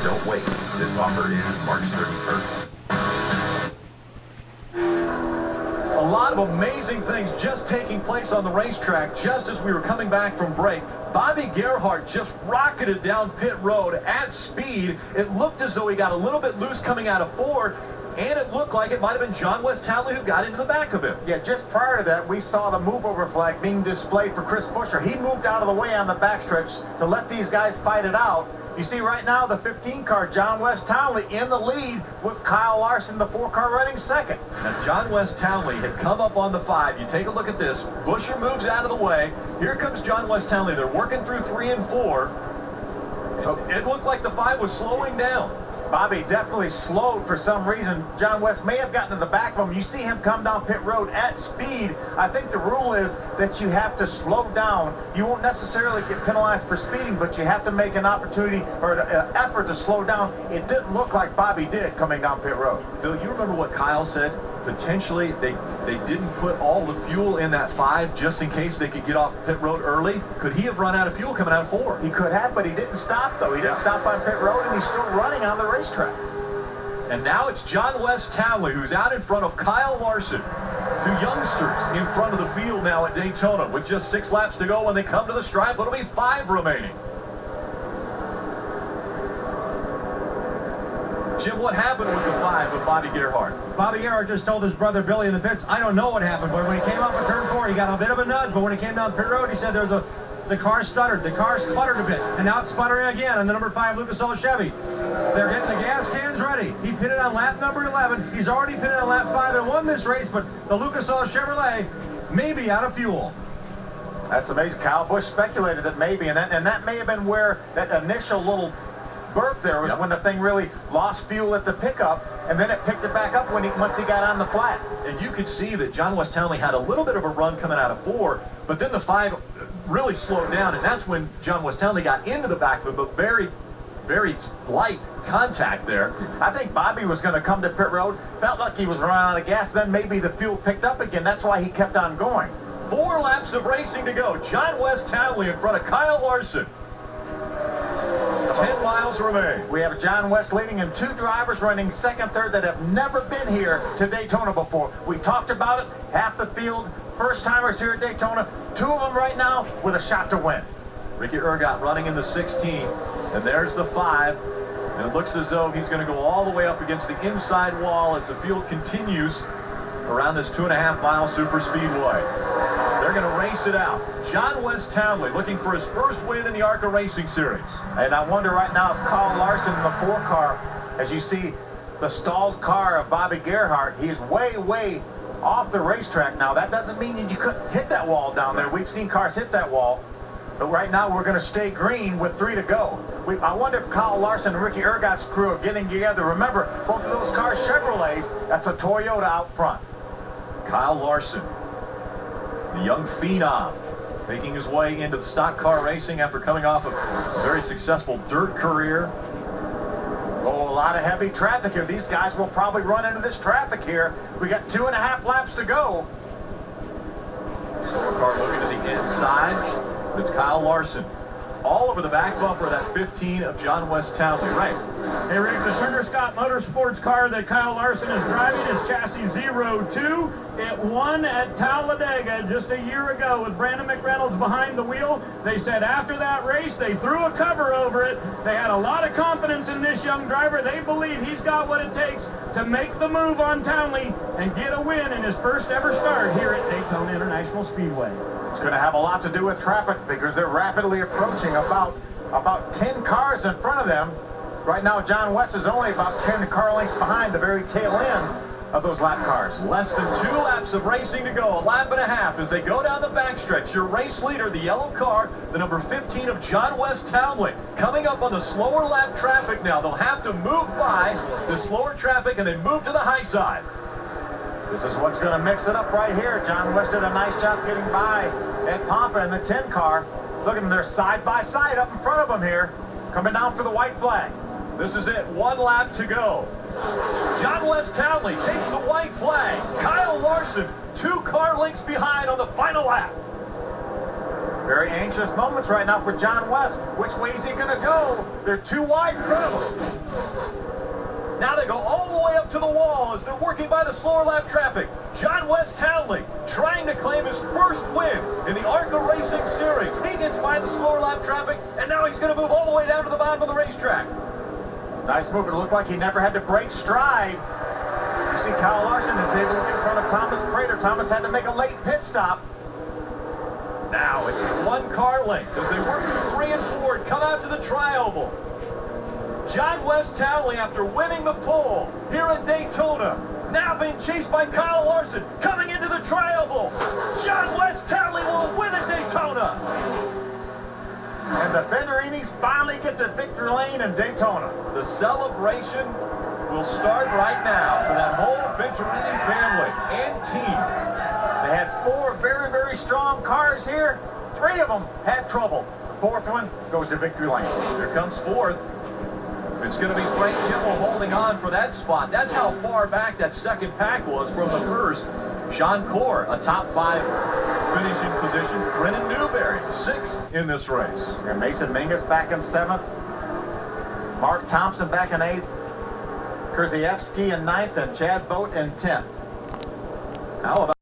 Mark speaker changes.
Speaker 1: Don't wait. This offer is March 31st.
Speaker 2: A lot of amazing things just taking place on the racetrack just as we were coming back from break. Bobby Gerhart just rocketed down pit road at speed. It looked as though he got a little bit loose coming out of 4, and it looked like it might have been John Wes Townley who got into the back of him.
Speaker 3: Yeah, just prior to that, we saw the move-over flag being displayed for Chris Buescher. He moved out of the way on the backstretch to let these guys fight it out. You see right now the 15 car, John Wes Townley, in the lead with Kyle Larson, the 4 car, running second.
Speaker 2: Now, John Wes Townley had come up on the 5. You take a look at this. Buescher moves out of the way. Here comes John Wes Townley. They're working through 3 and 4. It looked like the 5 was slowing down.
Speaker 3: Bobby definitely slowed for some reason. John Wes may have gotten to the back of him. You see him come down pit road at speed. I think the rule is that you have to slow down. You won't necessarily get penalized for speeding, but you have to make an opportunity or an effort to slow down. It didn't look like Bobby did coming down pit road.
Speaker 2: Bill, you remember what Kyle said? Potentially, they didn't put all the fuel in that 5 just in case they could get off pit road early. Could he have run out of fuel coming out of 4?
Speaker 3: He could have, but he didn't stop, though. He didn't stop on pit road, and he's still running on the racetrack.
Speaker 2: And now it's John Wes Townley who's out in front of Kyle Larson. 2 youngsters in front of the field now at Daytona with just 6 laps to go. When they come to the stripe, it'll be 5 remaining. Jim, what happened with the 5 with Bobby Gerhart?
Speaker 4: Bobby Gerhart just told his brother Billy in the pits, I don't know what happened, but when he came up with turn 4, he got a bit of a nudge, but when he came down pit road, he said the car stuttered. The car sputtered a bit, and now it's sputtering again on the number 5 Lucas Oil Chevy. They're getting the gas cans ready. He pitted on lap number 11. He's already pitted on lap 5 and won this race, but the Lucas Oil Chevrolet may be out of fuel.
Speaker 3: That's amazing. Kyle Busch speculated that maybe, and that may have been where that initial little burp there was when the thing really lost fuel at the pickup, and then it picked it back up once he got on the flat.
Speaker 2: And you could see that John Wes Townley had a little bit of a run coming out of 4, but then the 5 really slowed down, and that's when John Wes Townley got into the back of it, but very, very light contact there.
Speaker 3: I think Bobby was going to come to pit road, felt like he was running out of gas, then maybe the fuel picked up again. That's why he kept on going.
Speaker 2: 4 laps of racing to go. John Wes Townley in front of Kyle Larson. 10 miles remain.
Speaker 3: We have John Wes leading and 2 drivers running second, third that have never been here to Daytona before. We talked about it, half the field, first-timers here at Daytona. 2 of them right now with a shot to win.
Speaker 2: Ricky Ergot running in the 16, and there's the 5. And it looks as though he's going to go all the way up against the inside wall as the field continues around this 2.5-mile super speedway. They're going to race it out. John Wes Townley looking for his first win in the ARCA Racing Series.
Speaker 3: And I wonder right now if Kyle Larson in the 4 car, as you see the stalled car of Bobby Gerhart, he's way, way off the racetrack now. That doesn't mean you couldn't hit that wall down there. We've seen cars hit that wall. But right now we're going to stay green with 3 to go. I wonder if Kyle Larson and Ricky Ergot's crew are getting together. Remember, both of those cars Chevrolets, that's a Toyota out front.
Speaker 2: Kyle Larson, the young phenom, making his way into the stock car racing after coming off a very successful dirt career.
Speaker 3: Oh, a lot of heavy traffic here. These guys will probably run into this traffic here. We got 2.5 laps to go.
Speaker 2: Car looking to the inside. It's Kyle Larson. All over the back bumper of that 15 of John Wes Townley. Right.
Speaker 4: Hey, Rick, the Turner Scott Motorsports car that Kyle Larson is driving is chassis 02. It won at Talladega just a year ago with Brandon McReynolds behind the wheel. They said after that race, they threw a cover over it. They had a lot of confidence in this young driver. They believe he's got what it takes to make the move on Townley and get a win in his first ever start here at Daytona International Speedway.
Speaker 3: It's going to have a lot to do with traffic because they're rapidly approaching about 10 cars in front of them. Right now, John Wes is only about 10 car lengths behind the very tail end of those lap cars.
Speaker 2: Less than 2 laps of racing to go, a lap and a half as they go down the backstretch. Your race leader, the yellow car, the number 15 of John Wes Townley, coming up on the slower lap traffic now. They'll have to move by the slower traffic and then move to the high side.
Speaker 3: This is what's going to mix it up right here. John Wes did a nice job getting by Ed Pompa in the 10 car. Look at them, they're side by side up in front of them here, coming down for the white flag.
Speaker 2: This is it, 1 lap to go. John Wes Townley takes the white flag. Kyle Larson, 2 car lengths behind on the final lap.
Speaker 3: Very anxious moments right now for John Wes. Which way is he going to go? They're too wide in front of him.
Speaker 2: Lurking by the slower lap traffic, Wes Townley trying to claim his first win in the ARCA Racing Series. He gets by the slower lap traffic, and now he's going to move all the way down to the bottom of the racetrack.
Speaker 3: Nice move. It looked like he never had to break stride. You see Kyle Larson is able to get in front of Thomas Prater. Thomas had to make a late pit stop.
Speaker 2: Now it's one car length as they work through 3 and 4 and come out to the tri-oval. Wes Townley, after winning the pole here at Daytona, now being chased by Kyle Larson, coming into the tri-oval. Wes Townley will win at Daytona.
Speaker 3: And the Fenderinis finally get to victory lane in Daytona.
Speaker 2: The celebration will start right now for that whole Venturini family and team.
Speaker 3: They had 4 very, very strong cars here. 3 of them had trouble. The 4th one goes to victory lane.
Speaker 2: Here comes 4th. It's going to be Frank Kimmel holding on for that spot. That's how far back that second pack was from the first. Sean Corr, a top 5 finishing position. Brennan Newberry, 6th in this race.
Speaker 3: And Mason Mingus back in 7th. Mark Thompson back in 8th. Krzyzewski in 9th, and Chad Boat in 10th.
Speaker 2: How about